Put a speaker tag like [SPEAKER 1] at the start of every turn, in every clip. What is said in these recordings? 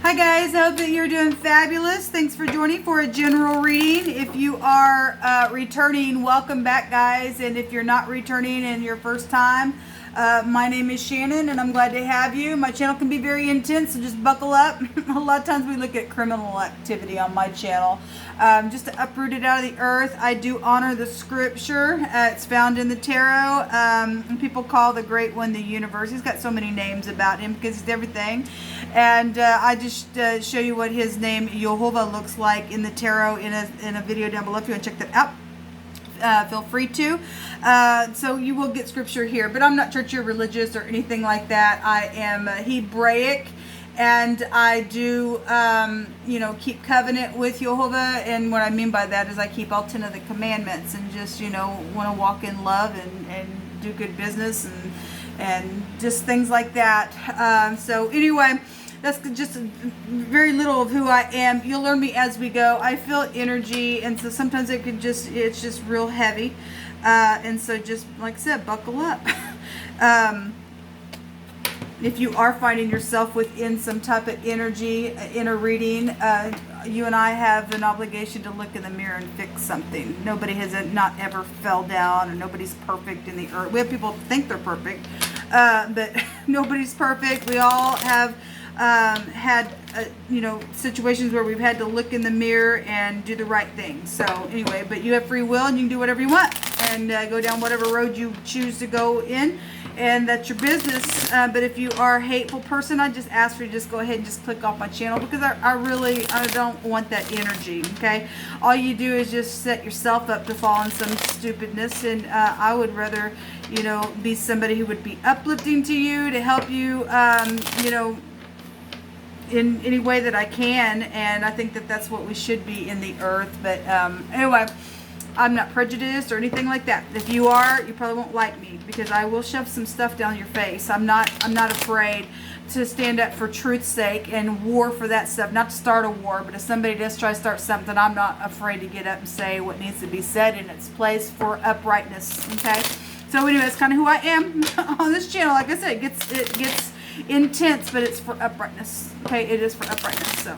[SPEAKER 1] Hi guys, I hope that you're doing fabulous. Thanks for joining for a general reading. If you are returning, welcome back guys. And if you're not returning and your first time, my name is Shannon and I'm glad to have you. My channel can be very intense, so just buckle up. A lot of times we look at criminal activity on my channel. Just to uproot it out of the earth. I do honor the scripture. It's found in the tarot. People call the great one the universe. He's got so many names about him because he's everything. And I just show you what his name Jehovah looks like in the tarot in a video down below if you want to check that out. Feel free to. So you will get scripture here, but I'm not church or religious or anything like that. I am Hebraic, and I do, keep covenant with Jehovah. And what I mean by that is I keep all 10 of the commandments and just, want to walk in love and do good business and just things like that. So anyway, that's just very little of who I am. You'll learn me as we go. I feel energy, and so sometimes it's just real heavy. And so just, like I said, buckle up. If you are finding yourself within some type of energy in a reading, you and I have an obligation to look in the mirror and fix something. Nobody has not ever fell down, or nobody's perfect in the earth. We have people think they're perfect, but nobody's perfect. We all have had situations where we've had to look in the mirror and do the right thing. So anyway, but you have free will and you can do whatever you want and go down whatever road you choose to go in, and that's your business. But if you are a hateful person, I just ask for you to just go ahead and just click off my channel, because I don't want that energy. Okay, all you do is just set yourself up to fall in some stupidness, and I would rather be somebody who would be uplifting to you, to help you in any way that I can. And I think that that's what we should be in the earth. But anyway, I'm not prejudiced or anything like that. If you are, you probably won't like me, because I will shove some stuff down your face. I'm not afraid to stand up for truth's sake and war for that stuff. Not to start a war, but if somebody does try to start something, I'm not afraid to get up and say what needs to be said in its place for uprightness. Okay, so anyway, that's kind of who I am on this channel. Like I said, it gets intense, but it's for uprightness. Okay, it is for uprightness. So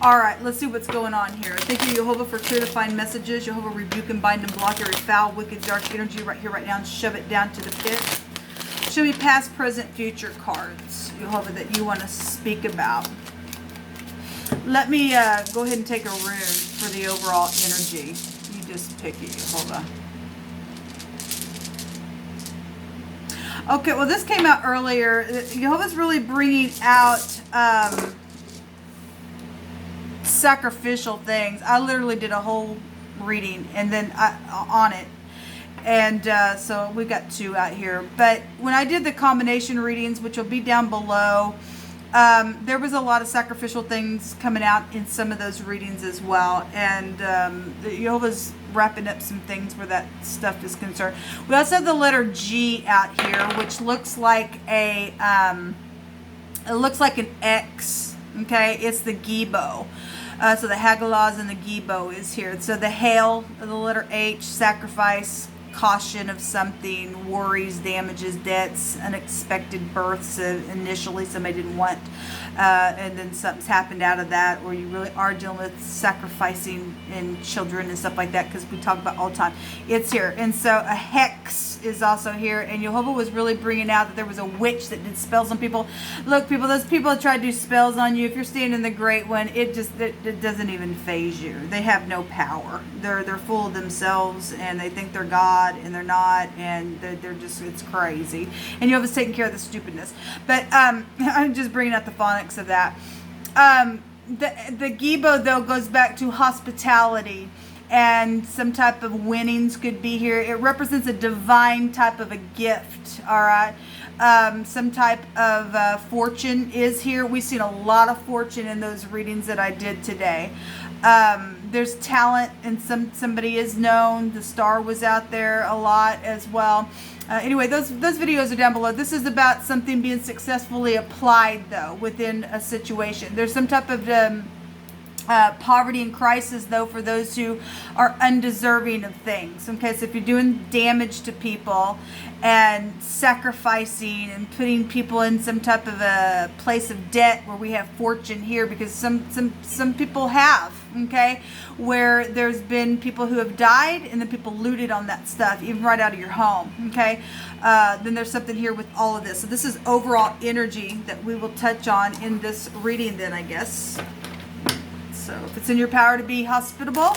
[SPEAKER 1] all right, let's see what's going on here. Thank you, Jehovah, for clear defined messages. Jehovah, rebuke and bind and block every foul, wicked, dark energy right here, right now, and shove it down to the pit. Show me past, present, future cards, Jehovah, that you want to speak about. Let me go ahead and take a rune for the overall energy. You just pick it, Jehovah. Okay, well, this came out earlier. Jehovah's really bringing out sacrificial things. I literally did a whole reading and then on it. And so we've got two out here. But when I did the combination readings, which will be down below, there was a lot of sacrificial things coming out in some of those readings as well. And Jehovah's wrapping up some things where that stuff is concerned. We also have the letter G out here, which looks like an X. Okay, it's the Gibo. So the Hagalaz and the Gibo is here. So the Hail, the letter H, sacrifice, caution of something, worries, damages, debts, unexpected births. Initially somebody didn't want, and then something's happened out of that, or you really are dealing with sacrificing in children and stuff like that, because we talk about all the time. It's here. And so a hex is also here, and Jehovah was really bringing out that there was a witch that did spells on people. Look, people, those people that try to do spells on you, if you're standing in the great one, it doesn't even phase you. They have no power. They're full of themselves, and they think they're God, and they're not, and they're just, it's crazy. And Jehovah's taking care of the stupidness. But I'm just bringing out the phonics of that. The Gibo, though, goes back to hospitality, and some type of winnings could be here. It represents a divine type of a gift. All right. Some type of fortune is here. We've seen a lot of fortune in those readings that I did today. There's talent, and somebody is known. The star was out there a lot as well. Anyway, those videos are down below. This is about something being successfully applied, though, within a situation. There's some type of Poverty and crisis, though, for those who are undeserving of things. Okay, so if you're doing damage to people and sacrificing and putting people in some type of a place of debt, where we have fortune here, because some people have, okay, where there's been people who have died and then people looted on that stuff, even right out of your home, okay, then there's something here with all of this. So this is overall energy that we will touch on in this reading then, I guess. So if it's in your power to be hospitable,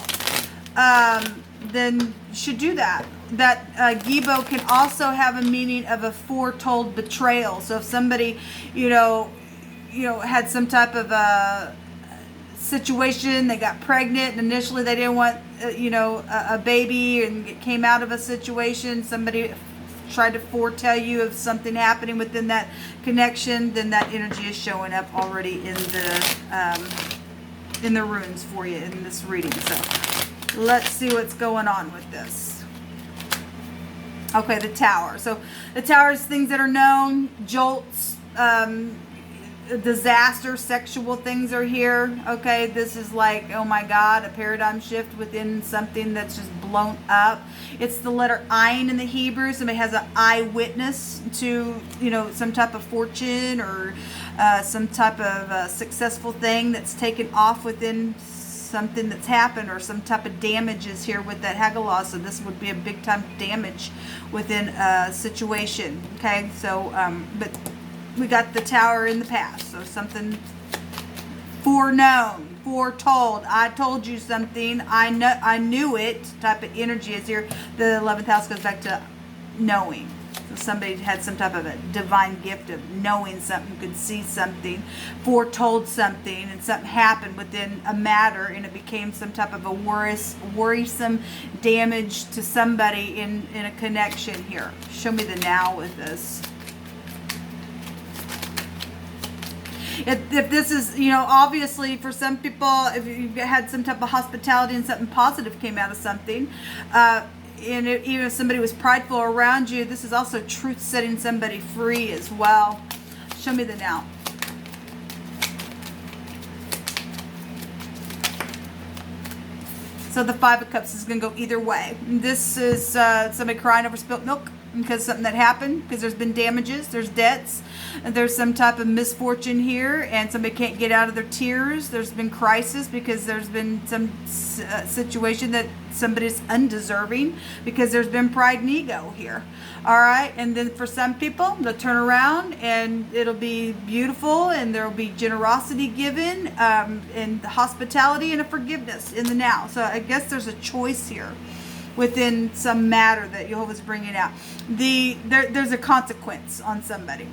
[SPEAKER 1] then you should do that. That Gibo can also have a meaning of a foretold betrayal. So if somebody, had some type of a situation, they got pregnant, and initially they didn't want, a baby, and it came out of a situation, somebody tried to foretell you of something happening within that connection, then that energy is showing up already in the runes for you in this reading. So let's see what's going on with this. Okay, the Tower. So the Tower is things that are known, jolts, disaster, sexual things are here. Okay, this is like, oh my God, a paradigm shift within something that's just blown up. It's the letter Ayin in the Hebrew. Somebody has an eyewitness to, some type of fortune or some type of successful thing that's taken off within something that's happened, or some type of damages here with that Haggalah. So this would be a big time damage within a situation. Okay, so but we got the Tower in the past, so something foreknown, foretold. I told you something, I knew it type of energy is here. The 11th house goes back to knowing. So somebody had some type of a divine gift of knowing something, could see something, foretold something, and something happened within a matter, and it became some type of a worrisome damage to somebody in a connection here. Show me the now with this. If this is, obviously for some people, if you've had some type of hospitality and something positive came out of something, and even if somebody was prideful around you, this is also truth setting somebody free as well. Show me the now. So the Five of Cups is going to go either way. This is somebody crying over spilt milk because something that happened, because there's been damages, there's debts, and there's some type of misfortune here, and somebody can't get out of their tears. There's been crisis because there's been some situation that somebody's undeserving, because there's been pride and ego here. All right, and then for some people, they'll turn around and it'll be beautiful, and there'll be generosity given, and hospitality and a forgiveness in the now. So I guess there's a choice here within some matter that Jehovah's bringing out. There's a consequence on somebody.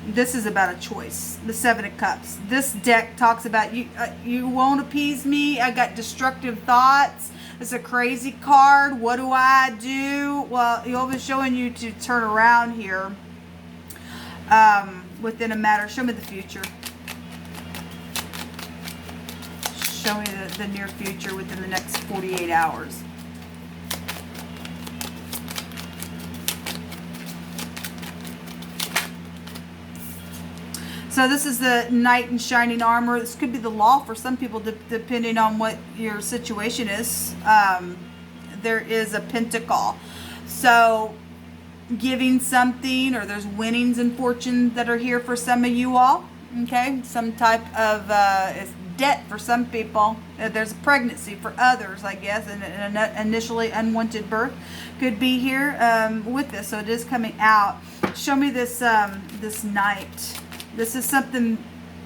[SPEAKER 1] This is about a choice. The Seven of Cups. This deck talks about you won't appease me. I got destructive thoughts. It's a crazy card. What do I do? Well, Jehovah's showing you to turn around here within a matter. Show me the future. Show me the near future within the next 48 hours. So this is the Knight in Shining Armor. This could be the Law for some people, depending on what your situation is. There is a Pentacle. So giving something, or there's winnings and fortune that are here for some of you all. Okay, some type of debt for some people. There's a pregnancy for others, I guess, and an initially unwanted birth could be here with this. So it is coming out. Show me this this Knight. This is something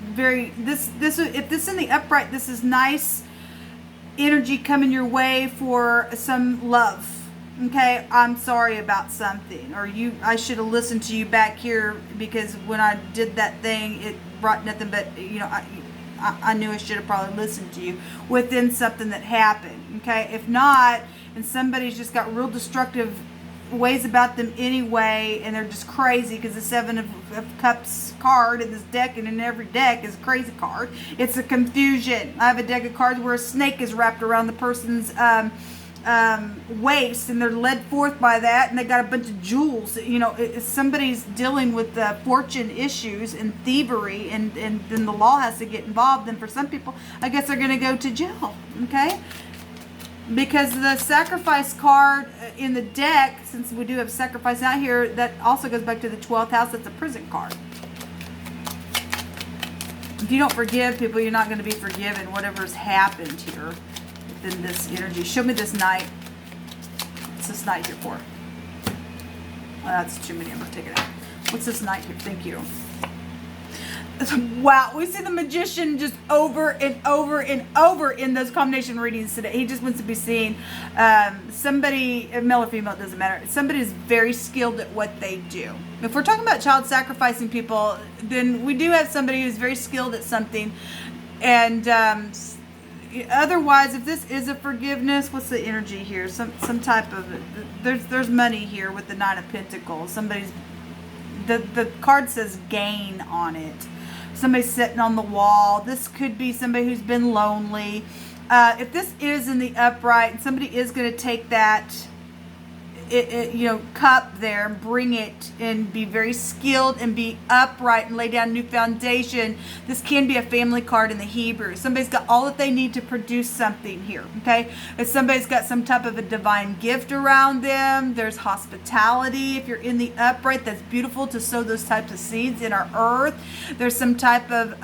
[SPEAKER 1] very, if this is in the upright, this is nice energy coming your way for some love. Okay, I'm sorry about something, or I should have listened to you back here, because when I did that thing, it brought nothing but, I knew I should have probably listened to you within something that happened. Okay, if not, and somebody's just got real destructive ways about them anyway, and they're just crazy, because the Seven of Cups card in this deck, and in every deck, is a crazy card. It's a confusion. I have a deck of cards where a snake is wrapped around the person's waste, and they're led forth by that, and they got a bunch of jewels. You know, if somebody's dealing with fortune issues and thievery, and then the law has to get involved, then for some people, I guess they're going to go to jail, okay? Because the sacrifice card in the deck, since we do have sacrifice out here, that also goes back to the 12th house. That's a prison card. If you don't forgive people, you're not going to be forgiven, whatever's happened here. Than this energy. Show me this knight. What's this knight here for? Oh, that's too many. I'm going to take it out. What's this knight here? Thank you. Wow. We see the magician just over and over and over in those combination readings today. He just wants to be seen. Somebody, male or female, it doesn't matter. Somebody is very skilled at what they do. If we're talking about child sacrificing people, then we do have somebody who's very skilled at something. And otherwise, if this is a forgiveness, what's the energy here? Some type of, there's money here with the Nine of Pentacles. Somebody's, the card says gain on it. Somebody's sitting on the wall. This could be somebody who's been lonely. If this is in the upright, somebody is going to take that cup there and bring it and be very skilled and be upright and lay down a new foundation. This can be a family card in the Hebrew. Somebody's got all that they need to produce something here, okay? If somebody's got some type of a divine gift around them, there's hospitality. If you're in the upright, that's beautiful to sow those types of seeds in our earth. There's some type of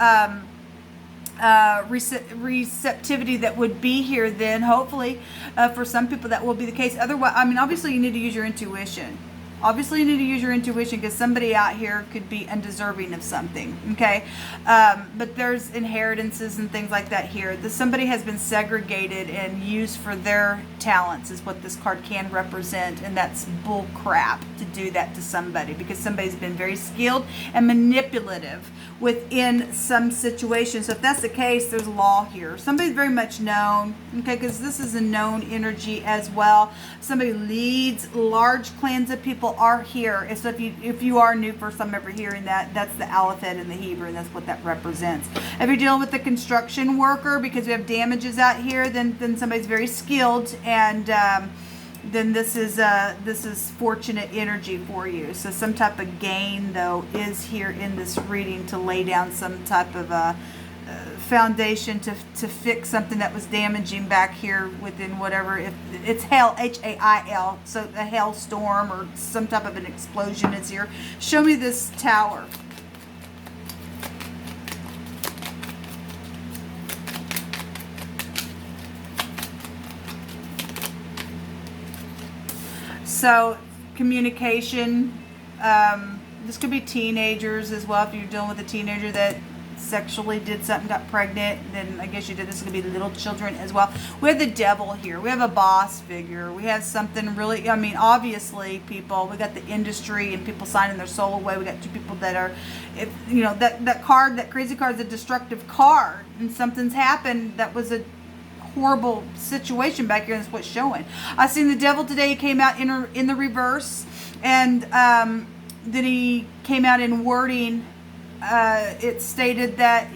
[SPEAKER 1] receptivity that would be here then, hopefully. For some people that will be the case. Otherwise, I mean, obviously you need to use your intuition. Obviously you need to use your intuition, because somebody out here could be undeserving of something, okay? But there's inheritances and things like that here. Somebody has been segregated and used for their talents is what this card can represent, and that's bull crap to do that to somebody, because somebody's been very skilled and manipulative within some situations. So if that's the case, there's law here. Somebody's very much known, okay, because this is a known energy as well. Somebody leads large clans of people are here. And so if you are new, first time ever hearing that, that's the Aleph in the Hebrew, and that's what that represents. If you're dealing with a construction worker, because we have damages out here, then somebody's very skilled, and then this is fortunate energy for you. So some type of gain, though, is here in this reading to lay down some type of a foundation to fix something that was damaging back here within whatever. If it's hail, H-A-I-L, so a hailstorm or some type of an explosion is here. Show me this tower. So communication, this could be teenagers as well. If you're dealing with a teenager that sexually did something, got pregnant, then I guess you did. This could be little children as well. We have the devil here. We have a boss figure. We have something really, I mean, obviously people, we got the industry and people signing their soul away. We got two people that are, that card, that crazy card is a destructive card, and something's happened that was a horrible situation back here, and that's what's showing. I seen the devil today. He came out in the reverse, and then he came out in wording. It stated that,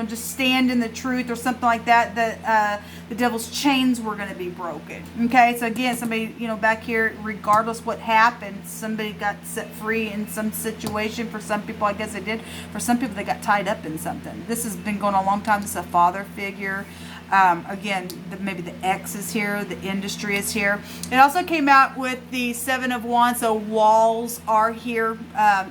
[SPEAKER 1] just stand in the truth or something like that, that the devil's chains were going to be broken. Okay, so again, somebody, back here, regardless what happened, somebody got set free in some situation. For some people, I guess they did. For some people, they got tied up in something. This has been going on a long time. This is a father figure. Again, maybe the X is here, the industry is here. It also came out with the Seven of Wands, so walls are here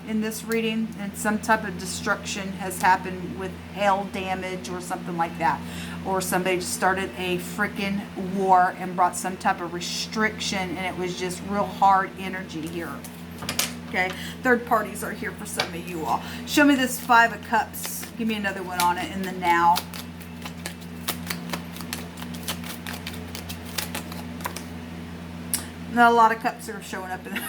[SPEAKER 1] in this reading, and some type of destruction has happened with hail damage or something like that. Or somebody just started a freaking war and brought some type of restriction, and it was just real hard energy here. Okay, third parties are here for some of you all. Show me this Five of Cups. Give me another one on it in the now. Not a lot of cups are showing up in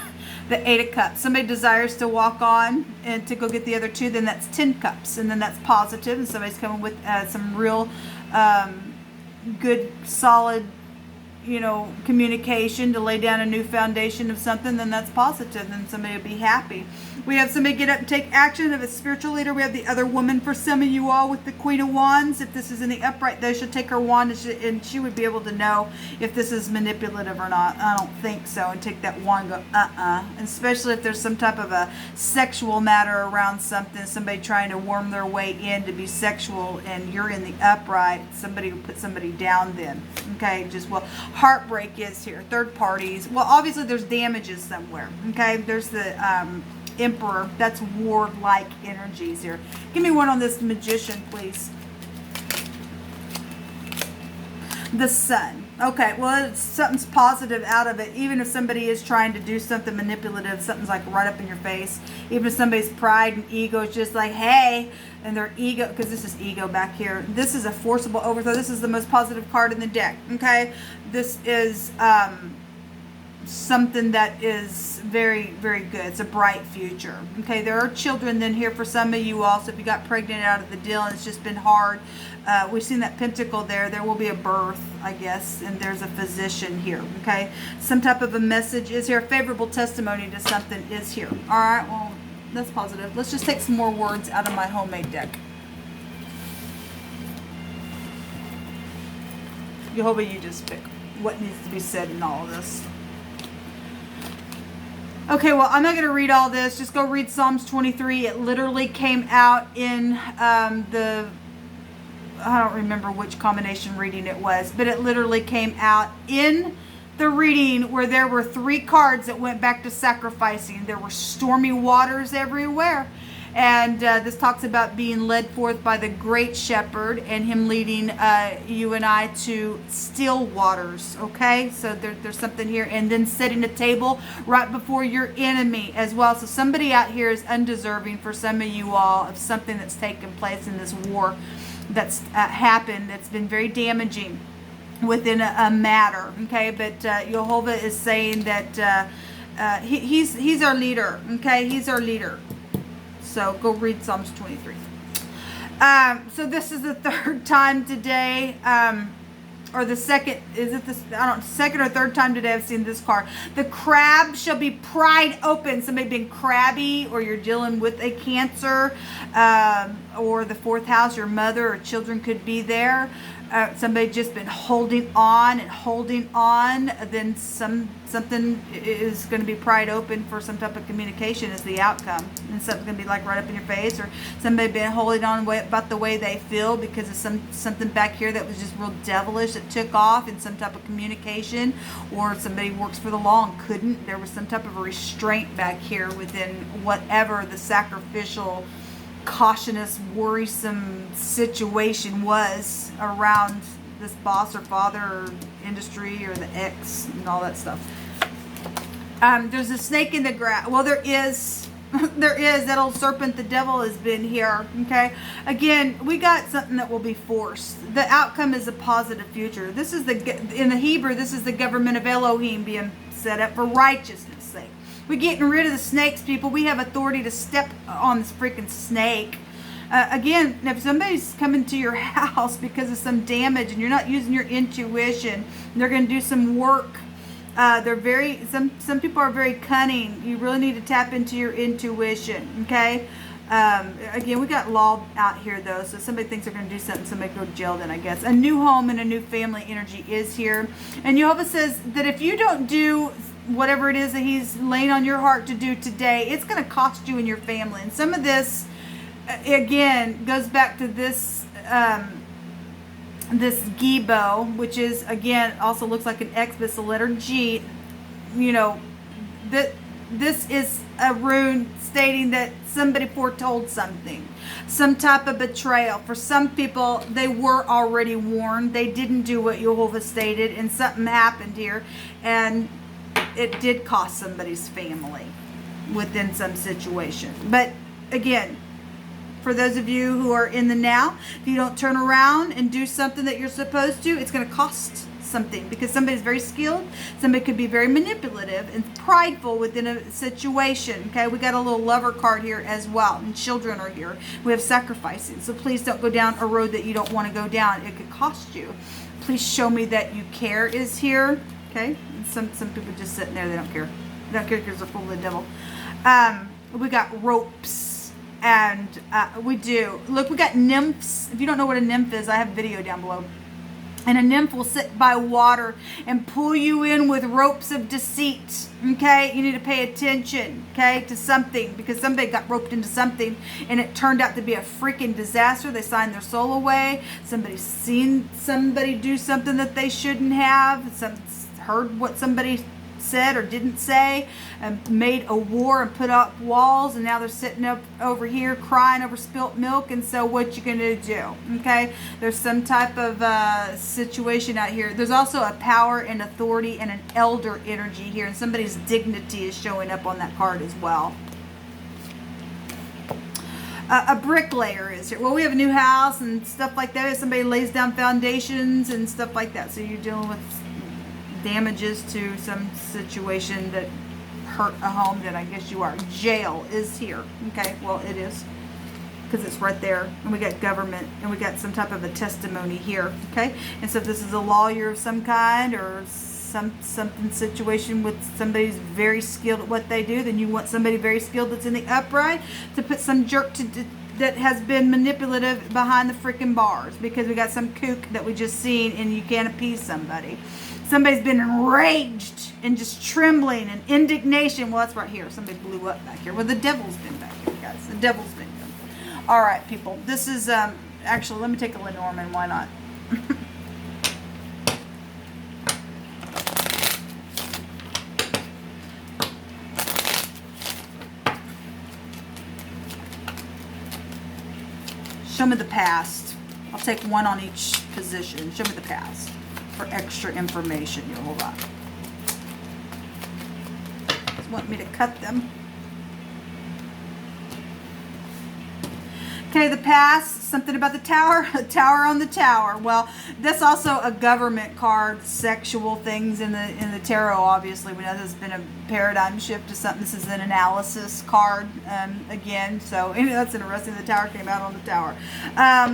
[SPEAKER 1] the Eight of Cups. Somebody desires to walk on and to go get the other two, then that's 10 cups. And then that's positive, and somebody's coming with some real good, solid, communication to lay down a new foundation of something, then that's positive. Then somebody will be happy. We have somebody get up and take action of a spiritual leader. We have the other woman for some of you all with the Queen of Wands. If this is in the upright, though, she'll take her wand and she would be able to know if this is manipulative or not. I don't think so. And take that wand and go, And especially if there's some type of a sexual matter around something, somebody trying to worm their way in to be sexual, and you're in the upright, somebody will put somebody down then. Okay, heartbreak is here. Third parties. Well, obviously there's damages somewhere. Okay, there's the Emperor. That's war-like energies here. Give me one on this Magician, please. The Sun. Okay, well, something's positive out of it. Even if somebody is trying to do something manipulative, something's like right up in your face. Even if somebody's pride and ego is just like, hey, and their ego, because this is ego back here. This is a forcible overthrow. This is the most positive card in the deck. Okay, this is something that is very, very good. It's a bright future. Okay, there are children then here for some of you also. If you got pregnant out of the deal and it's just been hard, we've seen that pentacle there. There will be a birth, I guess, and there's a physician here. Okay, some type of a message is here. A favorable testimony to something is here. All right, well, that's positive. Let's just take some more words out of my homemade deck. Jehovah, you just pick what needs to be said in all of this. Okay, well, I'm not going to read all this. Just go read Psalms 23. It literally came out in I don't remember which combination reading it was, but it literally came out in the reading where there were 3 cards that went back to sacrificing. There were stormy waters everywhere. And this talks about being led forth by the great shepherd and him leading you and I to still waters. Okay, so there's something here. And then setting a table right before your enemy as well. So somebody out here is undeserving for some of you all of something that's taken place in this war that's happened, that's been very damaging within a matter. Okay, but Jehovah is saying that he's our leader. Okay, he's our leader. So go read Psalms 23. So this is the third time today, or the second, second or third time today I've seen this card. The crab shall be pried open. Somebody being crabby, or you're dealing with a Cancer, or the 4th house, your mother or children could be there. Somebody just been holding on and holding on, then something is going to be pried open for some type of communication is the outcome, and something's going to be like right up in your face, or somebody been holding on about the way they feel because of something back here that was just real devilish that took off in some type of communication, or somebody works for the law and couldn't. There was some type of a restraint back here within whatever the sacrificial, cautious, worrisome situation was around this boss or father or industry or the ex and all that stuff. There's a snake in the grass. Well, there is that old serpent. The devil has been here. Okay, again, we got something that will be forced. The outcome is a positive future. This is in the Hebrew, this is the government of Elohim being set up for righteousness' sake. We're getting rid of the snakes, people. We have authority to step on this freaking snake. Again, if somebody's coming to your house because of some damage and you're not using your intuition, they're going to do some work. Some people are very cunning. You really need to tap into your intuition, okay? Again, we got law out here, though, so somebody thinks they're going to do something, somebody go to jail then, I guess. A new home and a new family energy is here. And Jehovah says that if you don't do whatever it is that he's laying on your heart to do today, it's going to cost you and your family. And some of this, again, goes back to this this Gibo, which is, again, also looks like an X, but it's the letter G. You know, this is a rune stating that somebody foretold something, some type of betrayal. For some people, they were already warned. They didn't do what Jehovah stated, and something happened here, and it did cost somebody's family within some situation. But again, for those of you who are in the now, if you don't turn around and do something that you're supposed to, it's going to cost something, because somebody's very skilled. Somebody could be very manipulative and prideful within a situation. Okay, we got a little lover card here as well, and children are here. We have sacrificing. So please don't go down a road that you don't want to go down. It could cost you. Please show me that you care is here. Okay, and some people just sitting there, they don't care. They don't care because they're full of the devil. We got ropes, and we do. Look, we got nymphs. If you don't know what a nymph is, I have a video down below. And a nymph will sit by water and pull you in with ropes of deceit. Okay, you need to pay attention, okay, to something, because somebody got roped into something and it turned out to be a freaking disaster. They signed their soul away. Somebody's seen somebody do something that they shouldn't have. Heard what somebody said or didn't say, and made a war and put up walls, and now they're sitting up over here crying over spilt milk. And so what you gonna do? Okay, there's some type of situation out here. There's also a power and authority and an elder energy here, and somebody's dignity is showing up on that card as well. A bricklayer is here. Well, we have a new house and stuff like that. Somebody lays down foundations and stuff like that. So you're dealing with damages to some situation that hurt a home, that I guess you are. Jail is here. Okay, well, it is, because it's right there. And we got government, and we got some type of a testimony here. Okay, and so if this is a lawyer of some kind, or something situation with somebody's very skilled at what they do, then you want somebody very skilled that's in the upright to put some jerk that has been manipulative behind the freaking bars, because we got some kook that we just seen, and you can't appease somebody. Somebody's been enraged and just trembling and indignation. Well, that's right here. Somebody blew up back here. Well, the devil's been back here, guys. The devil's been here. All right, people. This is, actually, let me take a Lenormand. Why not? Show me the past. I'll take one on each position. Show me the past for extra information. You'll hold on. Just want me to cut them. Okay, the past, something about the tower, a tower on the tower. Well, that's also a government card, sexual things in the tarot, obviously. We know there's been a paradigm shift to something. This is an analysis card, again. So that's interesting. The tower came out on the tower.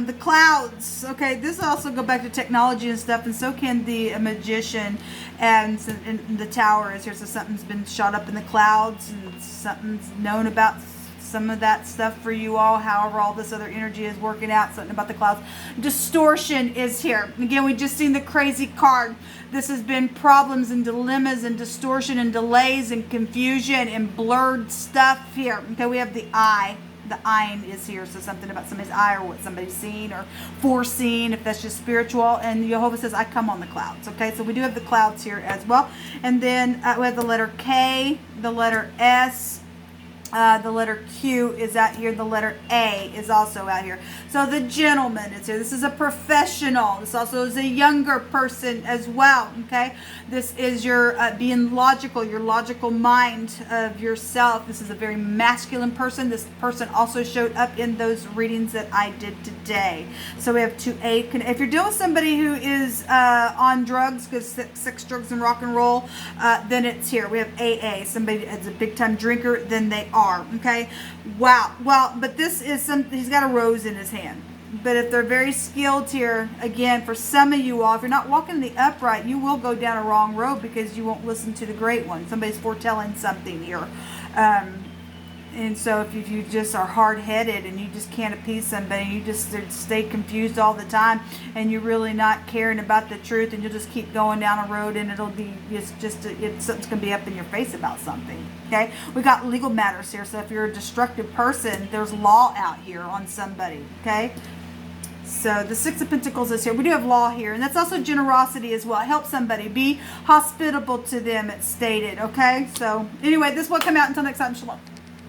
[SPEAKER 1] The clouds. Okay, this also go back to technology and stuff, and so can the magician. And the tower is here, so something's been shot up in the clouds, and something's known about some of that stuff for you all. However, all this other energy is working out. Something about the clouds. Distortion is here. Again, we just seen the crazy card. This has been problems and dilemmas and distortion and delays and confusion and blurred stuff here. Okay, we have the eye. The eye is here, so something about somebody's eye, or what somebody's seen or foreseen, if that's just spiritual. And Jehovah says, I come on the clouds. Okay, so we do have the clouds here as well. And then we have the letter K, the letter S, the letter Q is out here. The letter A is also out here. So the gentleman is here. This is a professional. This also is a younger person as well. Okay. This is your being logical, your logical mind of yourself. This is a very masculine person. This person also showed up in those readings that I did today. So we have 2-8. If you're dealing with somebody who is on drugs, because sex, drugs, and rock and roll, then it's here. We have AA. Somebody that's a big time drinker, then they are. Okay, wow. Well, but this is he's got a rose in his hand. But if they're very skilled here, again, for some of you all, if you're not walking the upright, you will go down a wrong road, because you won't listen to the great one. Somebody's foretelling something here. And so if you just are hard-headed and you just can't appease somebody, you just stay confused all the time, and you're really not caring about the truth, and you'll just keep going down a road, and it'll be something's going to be up in your face about something. Okay, we got legal matters here. So if you're a destructive person, there's law out here on somebody. Okay. So the Six of Pentacles is here. We do have law here, and that's also generosity as well. Help somebody. Be hospitable to them, it's stated. Okay. So anyway, this will come out. Until next time, shalom.